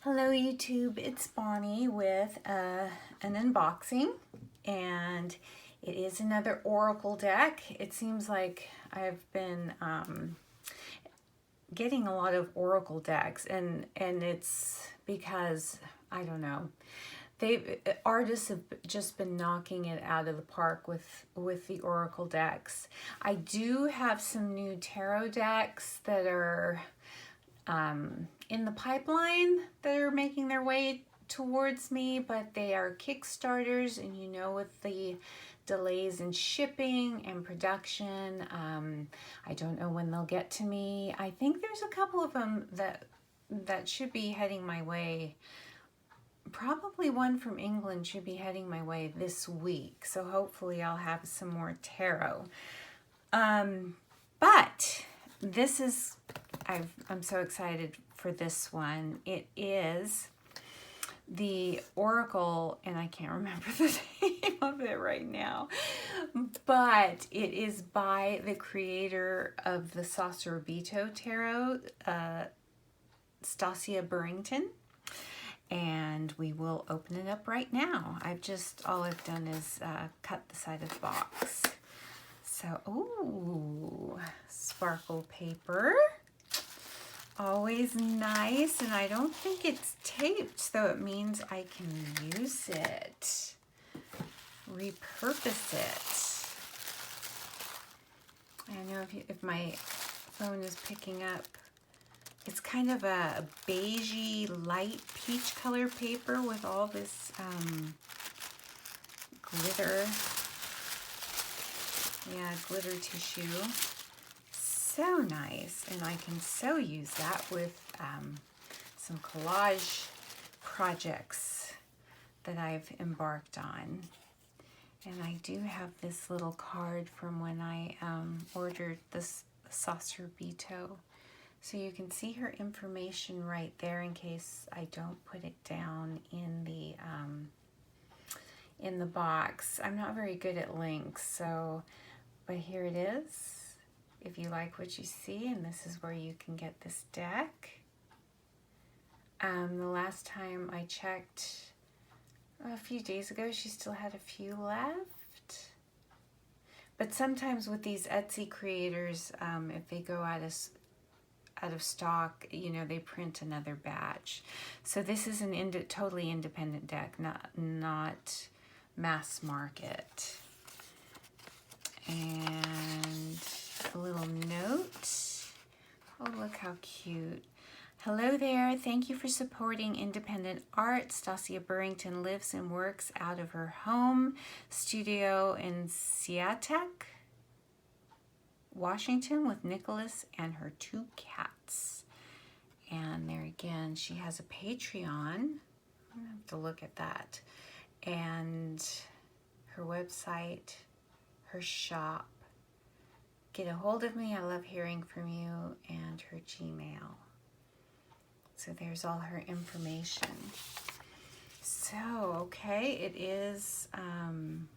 Hello YouTube, it's Bonnie with an unboxing, and it is another Oracle deck. It seems like I've been getting a lot of Oracle decks, and it's because, I don't know, artists have just been knocking it out of the park with the Oracle decks. I do have some new tarot decks that are in the pipeline that are making their way towards me, but they are Kickstarters, and you know, with the delays in shipping and production, I don't know when they'll get to me. I think there's a couple of them that should be heading my way. Probably one from England should be heading my way this week, so hopefully I'll have some more tarot. But this is, I'm so excited for this one. It is the Oracle, and I can't remember the name of it right now, but it is by the creator of the Sassurabito Tarot, Stasia Burrington. And we will open it up right now. All I've done is cut the side of the box. So, ooh, sparkle paper. Always nice, and I don't think it's taped, so it means I can use it, repurpose it. I don't know if my phone is picking up. It's kind of a beigey, light peach color paper with all this glitter. Yeah, glitter tissue. So nice, and I can so use that with some collage projects that I've embarked on. And I do have this little card from when I ordered this Sassurabito. So you can see her information right there in case I don't put it down in the box. I'm not very good at links, so, but here it is. If you like what you see, and this is where you can get this deck. The last time I checked a few days ago, she still had a few left. But sometimes with these Etsy creators, if they go out of stock, you know, they print another batch. So this is an totally independent deck, not mass market. And a little note. Oh, look how cute. Hello there. Thank you for supporting independent art. Stasia Burrington lives and works out of her home studio in Seattle, Washington, with Nicholas and her 2 cats. And there again, she has a Patreon. I'm gonna have to look at that. And her website, her shop. Get a hold of me. I love hearing from you, and her Gmail. So there's all her information. So, okay, it is, trying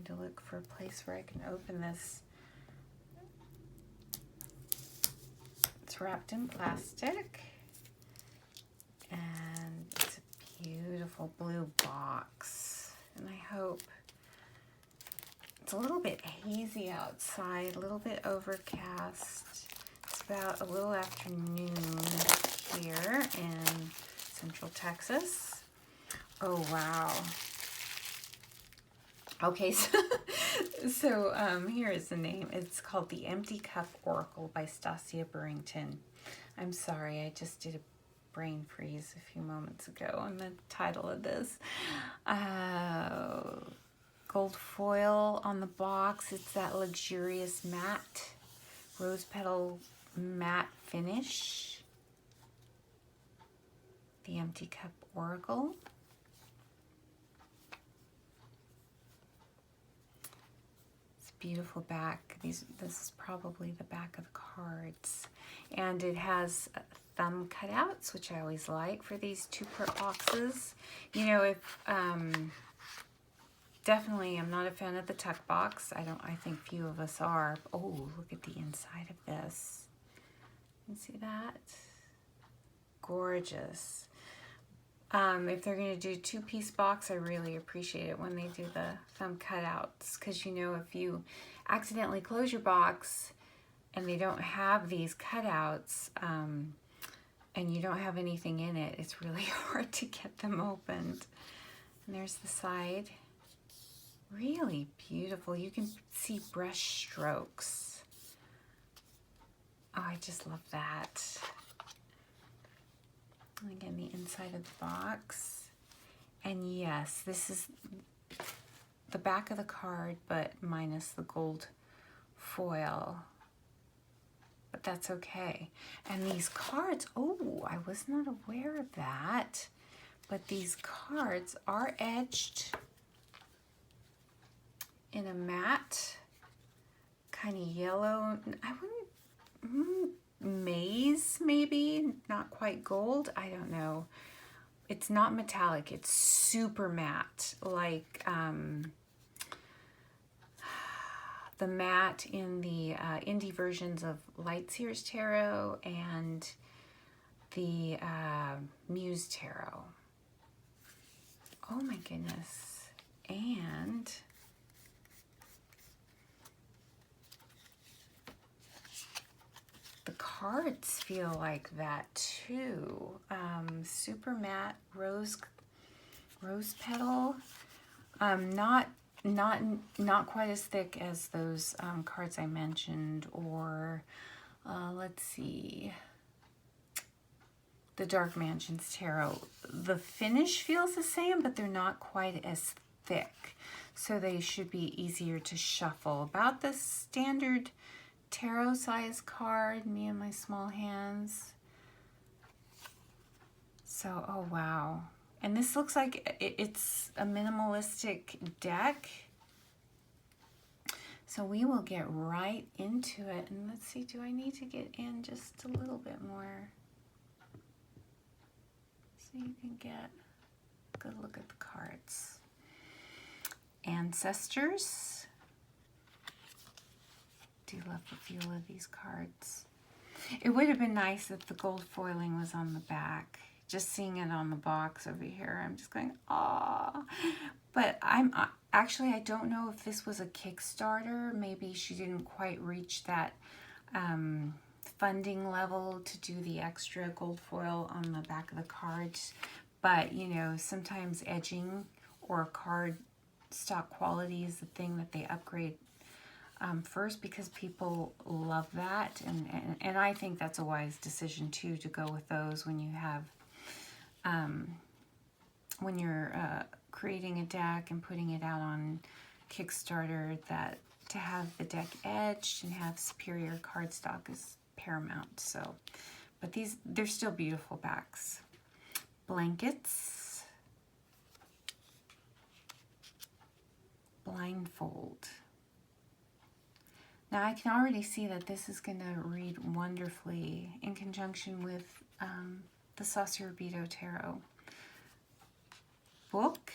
to look for a place where I can open this. It's wrapped in plastic, and it's a beautiful blue box. And I hope, it's a little bit hazy outside, a little bit overcast. It's about a little after noon here in Central Texas. Oh, wow. Okay, so here is the name. It's called The Empty Cup Oracle by Stasia Burrington. I'm sorry, I just did a brain freeze a few moments ago on the title of this. Gold foil on the box. It's that luxurious matte, rose petal matte finish. The Empty Cup Oracle. It's a beautiful back. This is probably the back of the cards. And it has thumb cutouts, which I always like for these 2-part boxes. You know, if definitely, I'm not a fan of the tuck box. I think few of us are. Oh, look at the inside of this. You see that? gorgeous. If they're going to do 2-piece box, I really appreciate it when they do the thumb cutouts, because you know, if you accidentally close your box and they don't have these cutouts, and you don't have anything in it, it's really hard to get them opened. And there's the side. Really beautiful. You can see brush strokes. Oh, I just love that. And again, the inside of the box. And yes, this is the back of the card, but minus the gold foil. But that's okay. And these cards, oh, I was not aware of that. But these cards are edged in a matte, kind of yellow, I wouldn't, maize maybe, not quite gold, I don't know. It's not metallic, it's super matte, like the matte in the indie versions of Lightseer's Tarot and the Muse Tarot. Oh my goodness. And the cards feel like that too. Super matte rose petal. Not quite as thick as those cards I mentioned, or let's see, the Dark Mansions Tarot. The finish feels the same, but they're not quite as thick, so they should be easier to shuffle. About the standard tarot size card, me and my small hands. So, oh wow. And this looks like it's a minimalistic deck. So we will get right into it. And let's see, do I need to get in just a little bit more? So you can get a good look at the cards. Ancestors. Do love the feel of these cards. It would have been nice if the gold foiling was on the back. Just seeing it on the box over here, I'm just going, ah. But actually, I don't know if this was a Kickstarter. Maybe she didn't quite reach that funding level to do the extra gold foil on the back of the cards. But, you know, sometimes edging or card stock quality is the thing that they upgrade first, because people love that. And I think that's a wise decision, too, to go with those when you have when you're creating a deck and putting it out on Kickstarter, that to have the deck edged and have superior cardstock is paramount. So, but they're still beautiful backs. Blankets. Blindfold. Now I can already see that this is going to read wonderfully in conjunction with the Sassurabito Tarot. Book.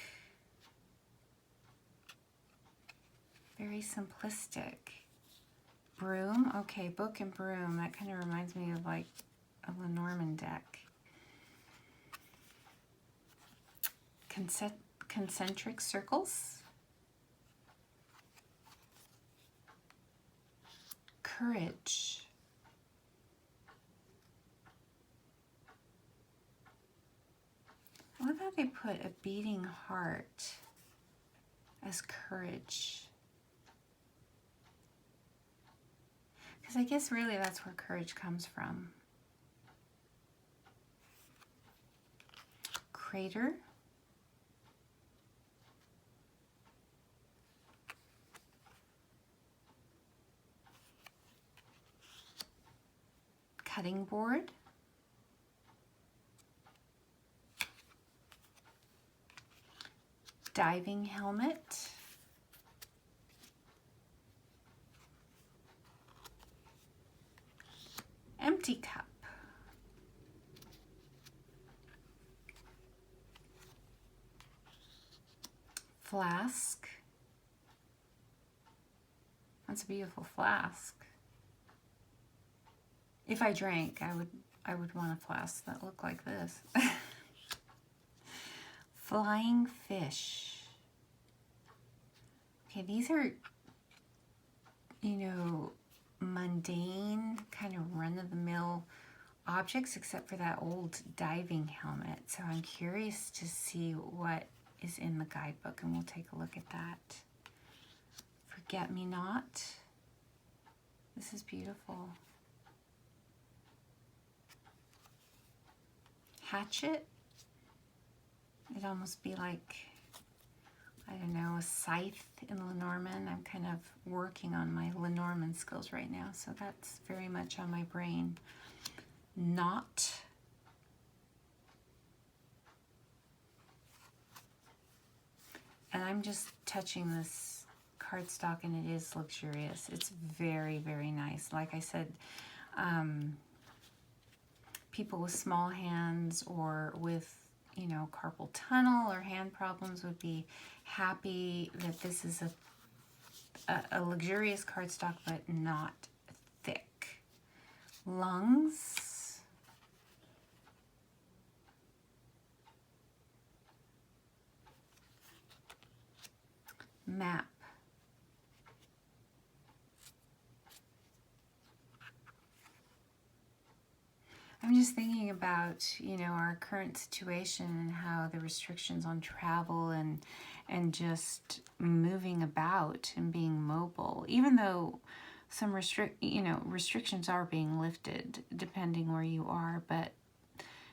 Very simplistic. Broom. Okay, book and broom. That kind of reminds me of like a Lenormand deck. Concentric circles. Courage. I love how they put a beating heart as courage. Because I guess really that's where courage comes from. Crater. Cutting board. Diving helmet. Empty cup. Flask. That's a beautiful flask. If I drank, I would I would want a flask that looked like this. Flying fish. Okay, these are, you know, mundane, kind of run-of-the-mill objects, except for that old diving helmet. So I'm curious to see what is in the guidebook, and we'll take a look at that. Forget-me-not. This is beautiful. Hatchet. It'd almost be like, I don't know, a scythe in Lenormand. I'm kind of working on my Lenormand skills right now, so that's very much on my brain. Knot. And I'm just touching this cardstock, and it is luxurious. It's very, very nice. Like I said, people with small hands or with, you know, carpal tunnel or hand problems would be happy that this is a luxurious cardstock, but not thick. Lungs. Map. I'm just thinking about, you know, our current situation and how the restrictions on travel and just moving about and being mobile, even though some restrictions are being lifted depending where you are, but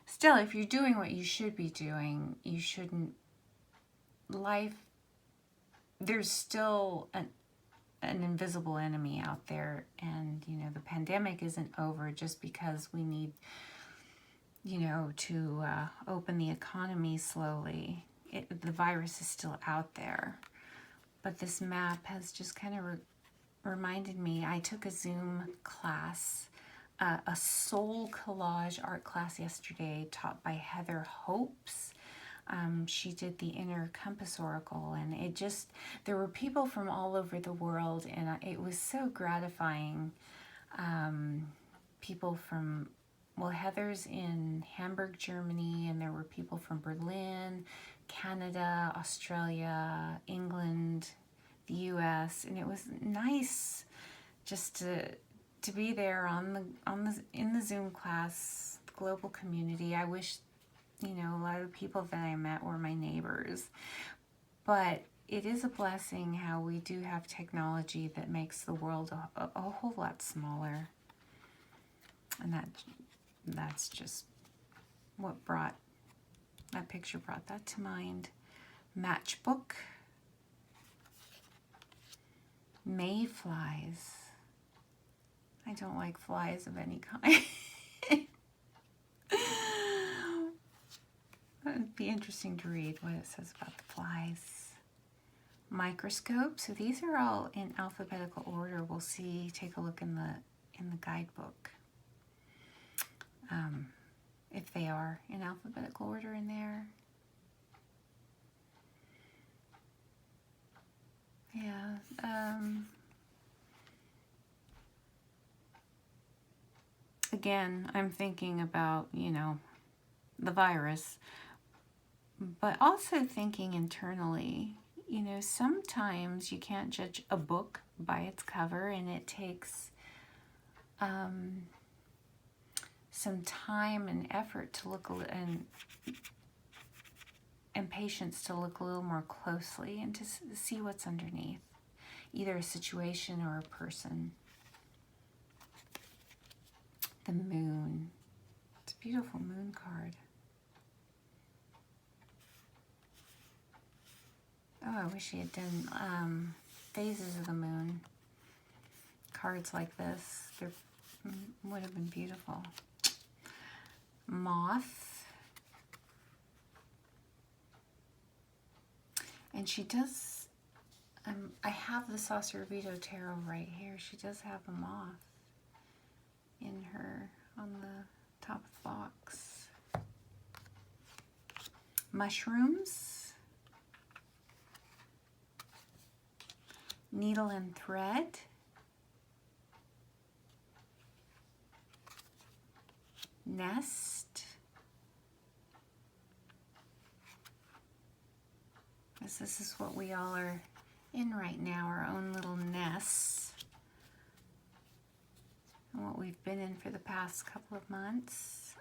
still, if you're doing what you should be doing, you shouldn't. There's still an invisible enemy out there, and you know, the pandemic isn't over just because we need, you know, to open the economy slowly. The virus is still out there. But this map has just kind of reminded me. I took a Zoom class, a soul collage art class yesterday, taught by Heather Hopes. She did the Inner Compass Oracle, and there were people from all over the world, and it was so gratifying. People from, well, Heather's in Hamburg, Germany, and there were people from Berlin, Canada, Australia, England, the US, and it was nice just to be there in the Zoom class, the global community. I wish, you know, a lot of people that I met were my neighbors. But it is a blessing how we do have technology that makes the world a whole lot smaller. And that's just what that picture brought that to mind. Matchbook. Mayflies. I don't like flies of any kind. It'd be interesting to read what it says about the flies. Microscope. So these are all in alphabetical order. We'll see. Take a look in the guidebook. If they are in alphabetical order in there. Yeah. Again, I'm thinking about, you know, the virus, but also thinking internally, you know, sometimes you can't judge a book by its cover, and it takes some time and effort to look and patience to look a little more closely and to see what's underneath, either a situation or a person. The moon. It's a beautiful moon card. Oh, I wish he had done phases of the moon. Cards like this, they would have been beautiful. Moth. And she does, I have the Sassurabito Tarot right here. She does have a moth in her, on the top of the box. Mushrooms. Needle and thread. nest. This is what we all are in right now, our own little nests. And what we've been in for the past couple of months.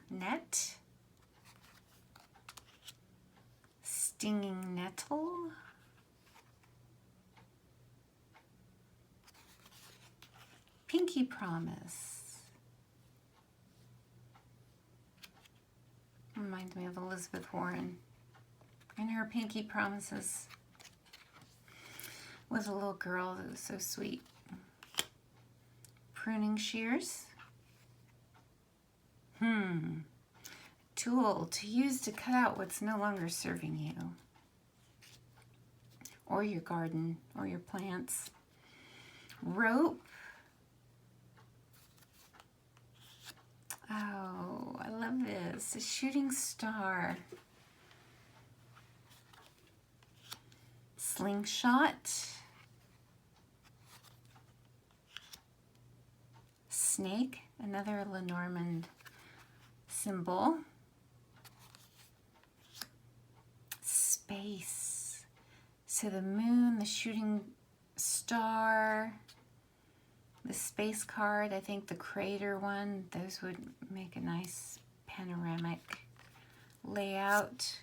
Net. Stinging nettle. Pinky promise. Reminds me of Elizabeth Warren and her pinky promises with a little girl that was so sweet. Pruning shears. Tool to use to cut out what's no longer serving you, or your garden, or your plants. Rope. Oh, I love this. A shooting star. Slingshot. Snake, another Lenormand symbol. Space. So the moon, the shooting star, the space card, I think the crater one, those would make a nice panoramic layout.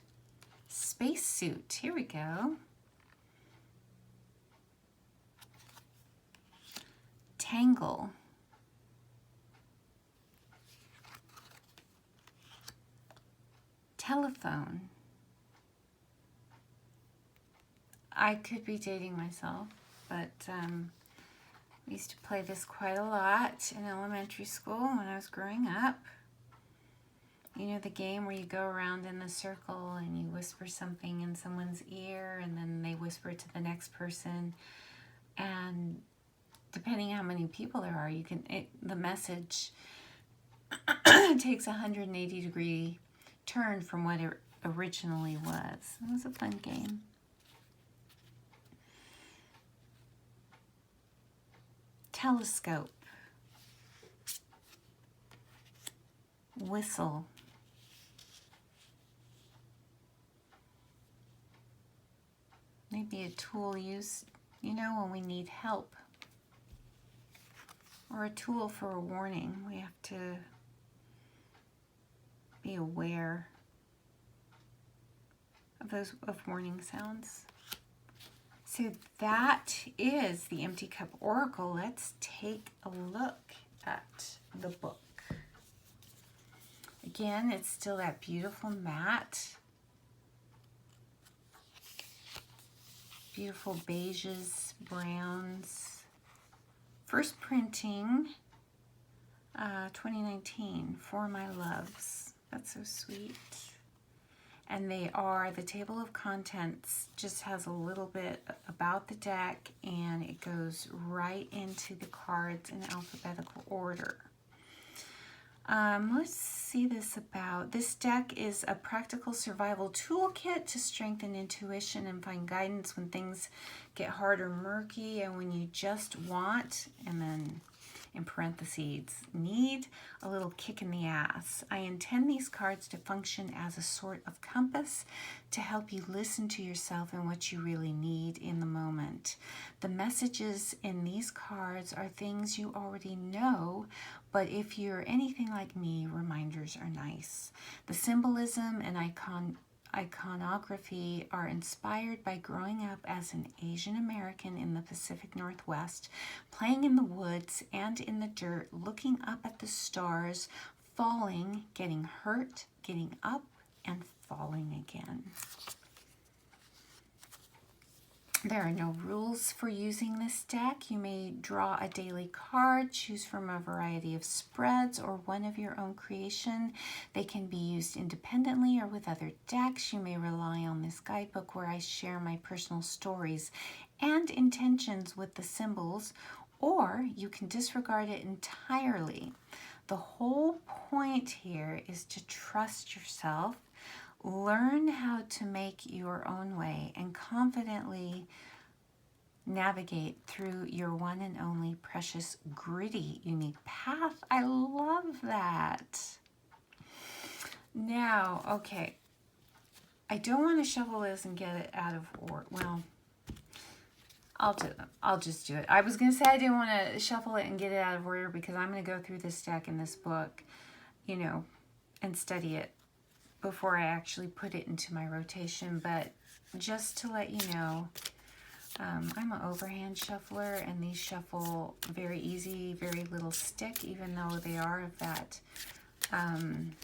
Spacesuit, here we go. Tangle. Telephone. I could be dating myself, but I used to play this quite a lot in elementary school when I was growing up. You know the game where you go around in a circle and you whisper something in someone's ear and then they whisper it to the next person, and depending how many people there are, the message takes a 180-degree turn from what it originally was. It was a fun game. Telescope. Whistle. Maybe a tool used, when we need help. Or a tool for a warning. We have to be aware of warning sounds. So that is the Empty Cup Oracle. Let's take a look at the book. Again, it's still that beautiful matte. Beautiful beiges, browns. First printing, 2019, For My Loves. That's so sweet. And the table of contents just has a little bit about the deck, and it goes right into the cards in alphabetical order. Let's see this deck is a practical survival toolkit to strengthen intuition and find guidance when things get hard or murky, and when you just want, and then in parentheses, need a little kick in the ass. I intend these cards to function as a sort of compass to help you listen to yourself and what you really need in the moment. The messages in these cards are things you already know, but if you're anything like me, reminders are nice. The symbolism and iconography are inspired by growing up as an Asian American in the Pacific Northwest, playing in the woods and in the dirt, looking up at the stars, falling, getting hurt, getting up, and falling again. There are no rules for using this deck. You may draw a daily card, choose from a variety of spreads, or one of your own creation. They can be used independently or with other decks. You may rely on this guidebook where I share my personal stories and intentions with the symbols, or you can disregard it entirely. The whole point here is to trust yourself, learn how to make your own way, and confidently navigate through your one and only precious, gritty, unique path. I love that. Now, okay. I don't want to shuffle this and get it out of order. Well, I'll just do it. I was going to say I didn't want to shuffle it and get it out of order because I'm going to go through this deck and this book, you know, and study it before I actually put it into my rotation. But just to let you know, I'm an overhand shuffler, and these shuffle very easy, very little stick, even though they are of that kind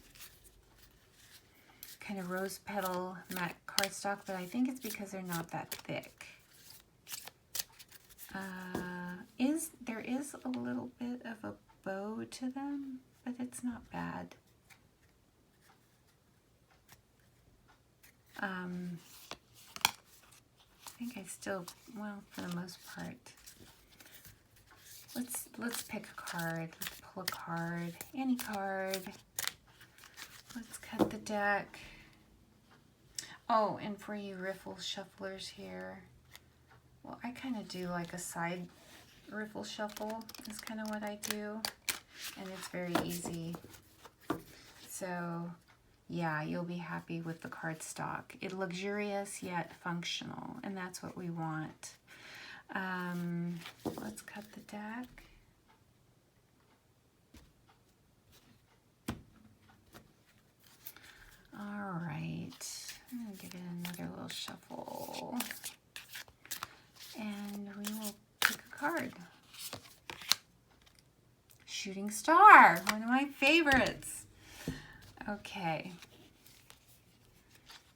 of rose petal matte cardstock, but I think it's because they're not that thick. There is a little bit of a bow to them, but it's not bad. I think I still, well, for the most part. Let's pick a card. Let's pull a card. Any card. Let's cut the deck. Oh, and for you riffle shufflers here, well, I kind of do like a side riffle shuffle is kind of what I do, and it's very easy. So yeah, you'll be happy with the cardstock. It's luxurious yet functional, and that's what we want. Let's cut the deck. All right, I'm gonna give it another little shuffle, and we will pick a card. Shooting Star, one of my favorites. Okay.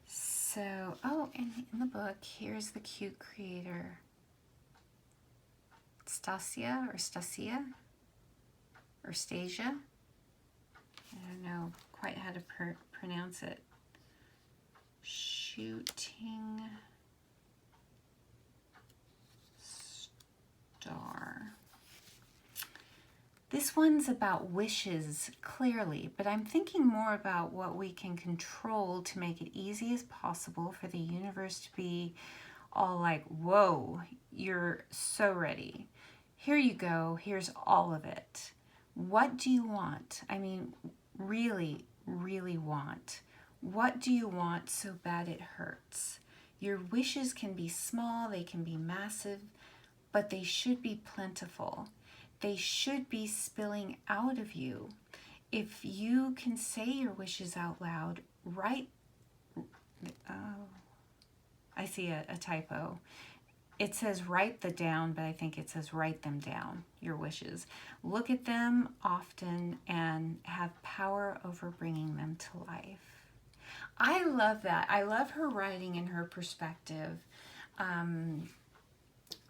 So, oh, and in the book, here's the cute creator. Stasia or Stasia or Stasia. I don't know quite how to pronounce it. Shooting Star. This one's about wishes, clearly, but I'm thinking more about what we can control to make it easy as possible for the universe to be all like, whoa, you're so ready. Here you go, here's all of it. What do you want? I mean, really, really want. What do you want so bad it hurts? Your wishes can be small, they can be massive, but they should be plentiful. They should be spilling out of you. If you can say your wishes out loud, write, I see a typo. It says write them down, but I think it says write them down, your wishes. Look at them often and have power over bringing them to life. I love that. I love her writing and her perspective.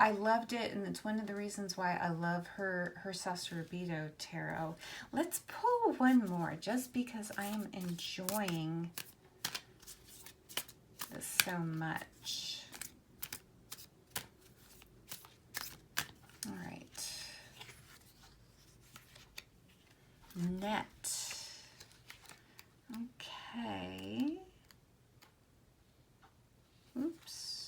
I loved it, and it's one of the reasons why I love her Sassurabito Tarot. Let's pull one more, just because I am enjoying this so much. All right. Net. Okay. Oops.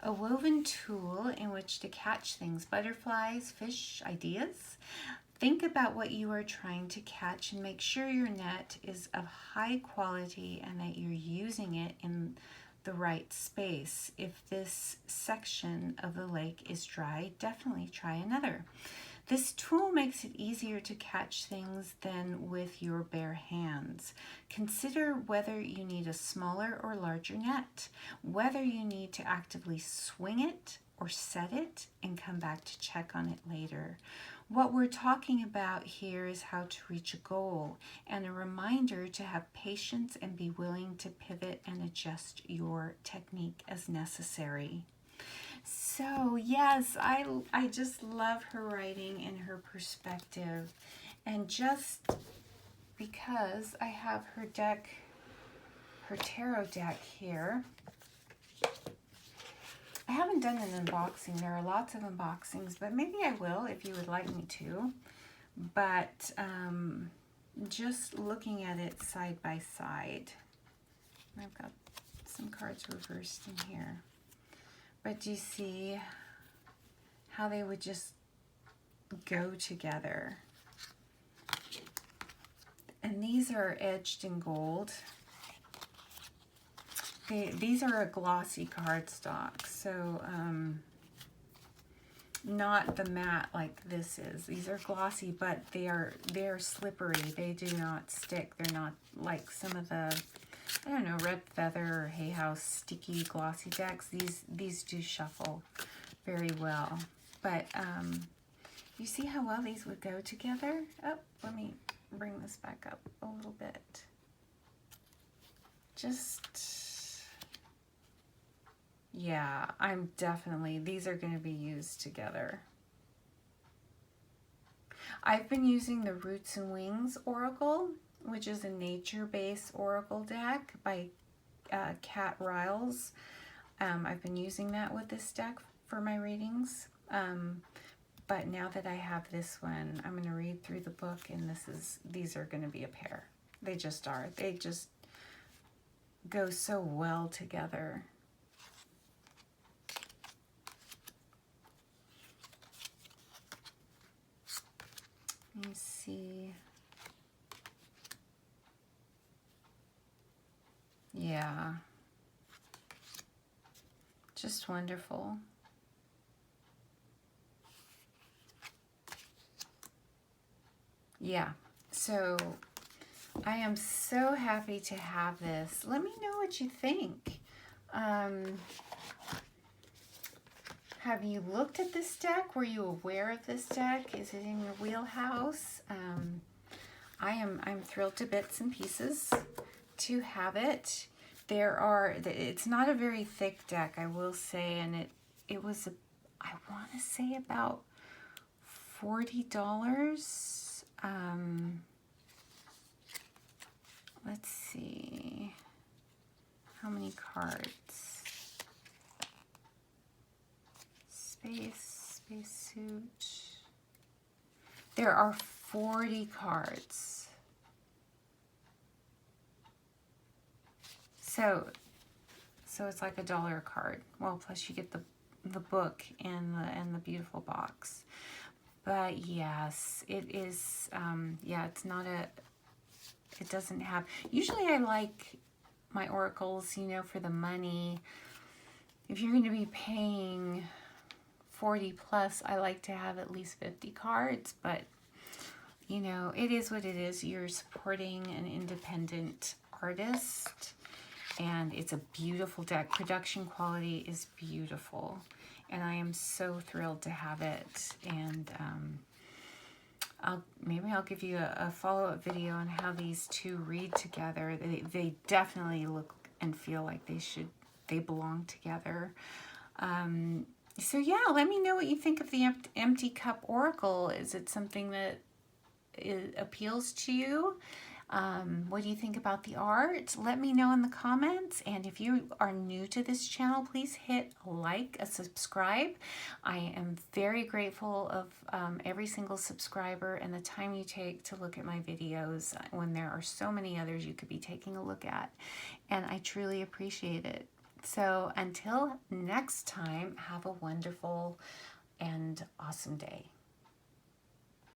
A woven tool in which to catch things, butterflies, fish, ideas. Think about what you are trying to catch and make sure your net is of high quality and that you're using it in the right space. If this section of the lake is dry, definitely try another. This tool makes it easier to catch things than with your bare hands. Consider whether you need a smaller or larger net, whether you need to actively swing it or set it and come back to check on it later. What we're talking about here is how to reach a goal and a reminder to have patience and be willing to pivot and adjust your technique as necessary. So yes, I just love her writing and her perspective, and just because I have her deck, her tarot deck here, I haven't done an unboxing. There are lots of unboxings, but maybe I will if you would like me to. But just looking at it side by side, I've got some cards reversed in here. But do you see how they would just go together? these are edged in gold. These are a glossy cardstock, so not the matte like this is. These are glossy, but they're slippery. They do not stick. They're not like some of the, I don't know, Red Feather or Hay House sticky glossy decks. These do shuffle very well. But you see how well these would go together? Oh, let me bring this back up a little bit. Just, yeah, these are going to be used together. I've been using the Roots and Wings Oracle, which is a nature-based oracle deck by Kat Riles. I've been using that with this deck for my readings. But now that I have this one, I'm going to read through the book, and these are going to be a pair. They just are. They just go so well together. Let me see. Yeah. Just wonderful. Yeah. So I am so happy to have this. Let me know what you think. Have you looked at this deck? Were you aware of this deck? Is it in your wheelhouse? I'm thrilled to bits and pieces to have it. It's not a very thick deck, I will say, and it was, I want to say about $40. Let's see, how many cards? Space suit. There are 40 cards. So it's like $1 a card. Well, plus you get the book and the beautiful box. But yes, it is. Yeah, it's not a. It doesn't have. Usually, I like my oracles, you know, for the money. If you're going to be paying 40 plus, I like to have at least 50 cards. But you know, it is what it is. You're supporting an independent artist. And it's a beautiful deck. Production quality is beautiful. And I am so thrilled to have it. And maybe I'll give you a follow-up video on how these two read together. They definitely look and feel like they belong together. So yeah, let me know what you think of the Empty Cup Oracle. Is it something that appeals to you? What do you think about the art? Let me know in the comments. And if you are new to this channel, please hit like, subscribe. I am very grateful of every single subscriber and the time you take to look at my videos when there are so many others you could be taking a look at. And I truly appreciate it. So until next time, have a wonderful and awesome day.